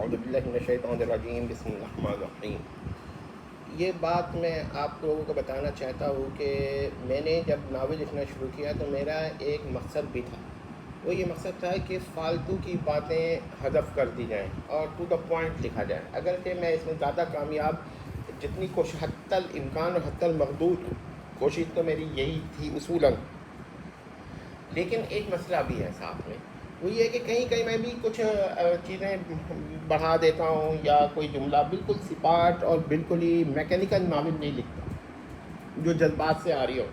اعوذ باللہ من الشیطان الرجیم بسم اللہ الرحمن الرحیم۔ یہ بات میں آپ لوگوں کو بتانا چاہتا ہوں کہ میں نے جب ناول لکھنا شروع کیا تو میرا ایک مقصد بھی تھا۔ وہ یہ مقصد تھا کہ فالتو کی باتیں حذف کر دی جائیں اور ٹو دا پوائنٹ لکھا جائے۔ اگرچہ میں اس میں زیادہ کامیاب جتنی کوشش حتی الامکان اور حتی المقدور کوشش تو میری یہی تھی اصولاً، لیکن ایک مسئلہ بھی ہے ساتھ میں، وہ یہ ہے کہ کہیں میں بھی کچھ چیزیں بڑھا دیتا ہوں یا کوئی جملہ بالکل سپاٹ اور بالکل ہی میکینیکل ناول نہیں لکھتا جو جذبات سے آ رہی ہو،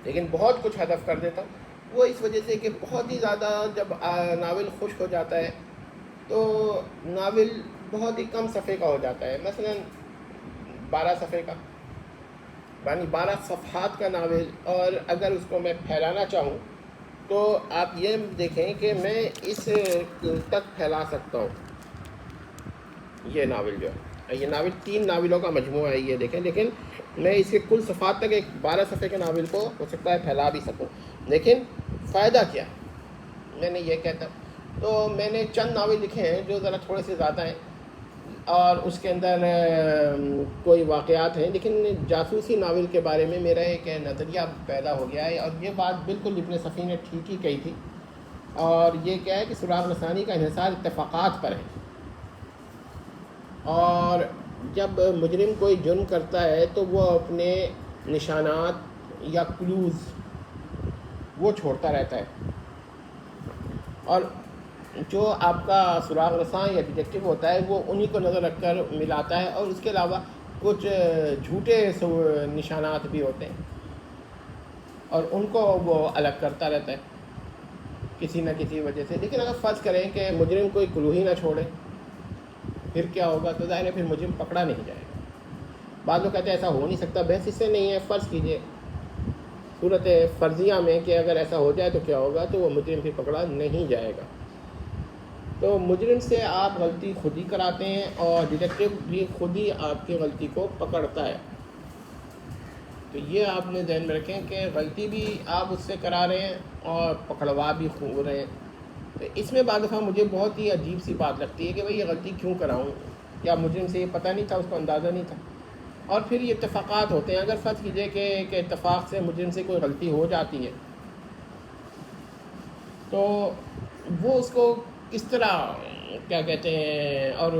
لیکن بہت کچھ حذف کر دیتا ہوں۔ وہ اس وجہ سے کہ بہت ہی زیادہ جب ناول خشک ہو جاتا ہے تو ناول بہت ہی کم صفحے کا ہو جاتا ہے، مثلا 12 صفحے کا، یعنی 12 صفحات کا ناول، اور اگر اس کو میں پھیلانا چاہوں تو آپ یہ دیکھیں کہ میں اس تک پھیلا سکتا ہوں۔ یہ ناول جو ہے، یہ ناول 3 ناولوں کا مجموعہ ہے، یہ دیکھیں، لیکن میں اس کے کل صفحات تک ایک 12 صفحے کے ناول کو ہو سکتا ہے پھیلا بھی سکوں، لیکن فائدہ کیا میں نے یہ کہتا تو میں نے چند ناول لکھے ہیں جو ذرا تھوڑے سے زیادہ ہیں اور اس کے اندر کوئی واقعات ہیں، لیکن جاسوسی ناول کے بارے میں میرا ایک نظریہ پیدا ہو گیا ہے، اور یہ بات بالکل ابن صفی نے ٹھیک ہی کہی تھی، اور یہ کیا ہے کہ سراغ رسانی کا انحصار اتفاقات پر ہے، اور جب مجرم کوئی جرم کرتا ہے تو وہ اپنے نشانات یا کلوز وہ چھوڑتا رہتا ہے، اور جو آپ کا سراغ رساں یا ڈیٹیکٹو ہوتا ہے وہ انہی کو نظر رکھ کر ملاتا ہے، اور اس کے علاوہ کچھ جھوٹے نشانات بھی ہوتے ہیں اور ان کو وہ الگ کرتا رہتا ہے کسی نہ کسی وجہ سے۔ لیکن اگر فرض کریں کہ مجرم کوئی کلو ہی نہ چھوڑے پھر کیا ہوگا؟ تو ظاہر ہے پھر مجرم پکڑا نہیں جائے گا۔ بعض لوگ کہتے ہیں ایسا ہو نہیں سکتا، بحث اس سے نہیں ہے، فرض کیجئے صورت فرضیہ میں کہ اگر ایسا ہو جائے تو کیا ہوگا، تو وہ مجرم پھر پکڑا نہیں جائے گا۔ تو مجرم سے آپ غلطی خود ہی کراتے ہیں اور ڈیٹیکٹو بھی خود ہی آپ کی غلطی کو پکڑتا ہے۔ تو یہ آپ نے ذہن میں رکھیں کہ غلطی بھی آپ اس سے کرا رہے ہیں اور پکڑوا بھی ہو رہے ہیں۔ تو اس میں بعض دفعہ مجھے بہت ہی عجیب سی بات لگتی ہے کہ بھئی یہ غلطی کیوں کراؤں؟ کیا مجرم سے یہ پتہ نہیں تھا، اس کو اندازہ نہیں تھا؟ اور پھر یہ اتفاقات ہوتے ہیں، اگر فرض کیجئے کہ اتفاق سے مجرم سے کوئی غلطی ہو جاتی ہے تو وہ اس کو کس طرح کیا کہتے ہیں، اور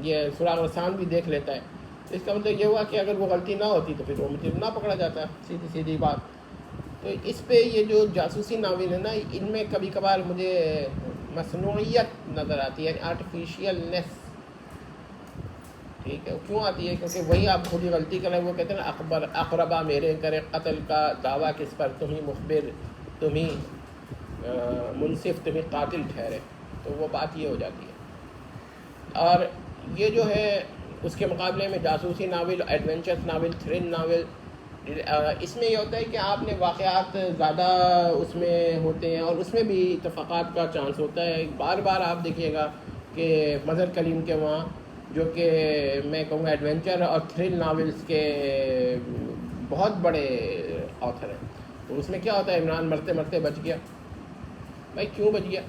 یہ سراغ رسان بھی دیکھ لیتا ہے، تو اس کا مطلب یہ ہوا کہ اگر وہ غلطی نہ ہوتی تو پھر وہ مجرم نہ پکڑا جاتا، سیدھی بات۔ تو اس پہ یہ جو جاسوسی ناول ہے نا، ان میں کبھی کبھار مجھے مصنوعیت نظر آتی ہے، یعنی آرٹیفیشیلنیس، ٹھیک ہے، کیوں آتی ہے؟ کیونکہ وہی آپ خود ہی غلطی کریں، وہ کہتے ہیں نا اقربا میرے کرے قتل کا دعویٰ کس پر، تم ہی مخبر، تم ہی منصف، تم ہی قاتل ٹھہرے، تو وہ بات یہ ہو جاتی ہے۔ اور یہ جو ہے اس کے مقابلے میں جاسوسی novel, adventure novel, thrill novel, اس میں یہ ہوتا ہے کہ آپ نے واقعات زیادہ اس میں ہوتے ہیں اور اس میں بھی اتفاقات کا چانس ہوتا ہے۔ بار بار آپ دیکھیے گا کہ مظہر کلیم کے وہاں، جو کہ میں کہوں گا ایڈونچر اور تھرل ناولز کے بہت بڑے آتھر ہیں، تو اس میں کیا ہوتا ہے، عمران مرتے مرتے بچ گیا۔ بھائی کیوں بچ گیا؟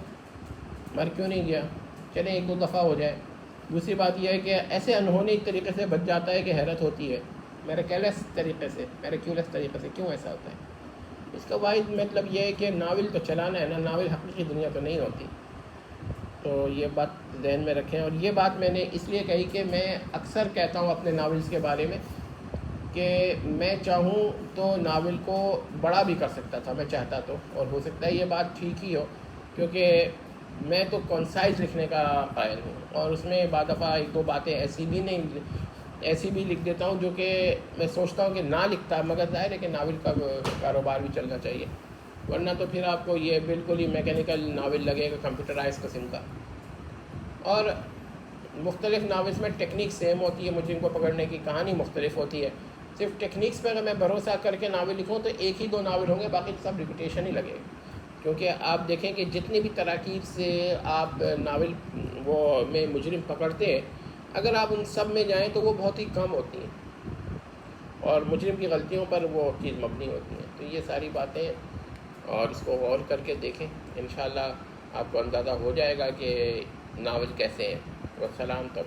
مر کیوں نہیں گیا؟ چلیں 1-2 دفعہ ہو جائے۔ دوسری بات یہ ہے کہ ایسے انہونی طریقے سے بچ جاتا ہے کہ حیرت ہوتی ہے، میریکلس طریقے سے، میریکیولس طریقے سے کیوں ایسا ہوتا ہے؟ اس کا واحد مطلب یہ ہے کہ ناول تو چلانا ہے نا، ناول حقیقی دنیا تو نہیں ہوتی۔ تو یہ بات ذہن میں رکھیں، اور یہ بات میں نے اس لیے کہی کہ میں اکثر کہتا ہوں اپنے ناولز کے بارے میں کہ میں چاہوں تو ناول کو بڑا بھی کر سکتا تھا، میں چاہتا تو، اور ہو سکتا ہے یہ بات ٹھیک ہی ہو، کیونکہ میں تو کنسائز لکھنے کا قائل ہوں، اور اس میں بعض دفعہ 1-2 باتیں ایسی بھی لکھ دیتا ہوں جو کہ میں سوچتا ہوں کہ نہ لکھتا، مگر ظاہر ہے کہ ناول کا کاروبار بھی چلنا چاہیے، ورنہ تو پھر آپ کو یہ بالکل ہی میکینیکل ناول لگے گا، کمپیوٹرائز قسم کا۔ اور مختلف ناولز میں ٹیکنیک سیم ہوتی ہے، مجرم کو پکڑنے کی کہانی مختلف ہوتی ہے، صرف ٹیکنیکس پہ اگر میں بھروسہ کر کے ناول لکھوں تو 1 ہی 2 ناول ہوں گے، باقی سب ریپیٹیشن ہی لگے گا، کیونکہ آپ دیکھیں کہ جتنی بھی تراکیب سے آپ ناول وہ میں مجرم پکڑتے ہیں، اگر آپ ان سب میں جائیں تو وہ بہت ہی کم ہوتی ہیں اور مجرم کی غلطیوں پر وہ چیز مبنی ہوتی ہیں۔ تو یہ ساری باتیں، اور اس کو غور کر کے دیکھیں، انشاءاللہ آپ کو اندازہ ہو جائے گا کہ ناول کیسے ہیں. والسلام تو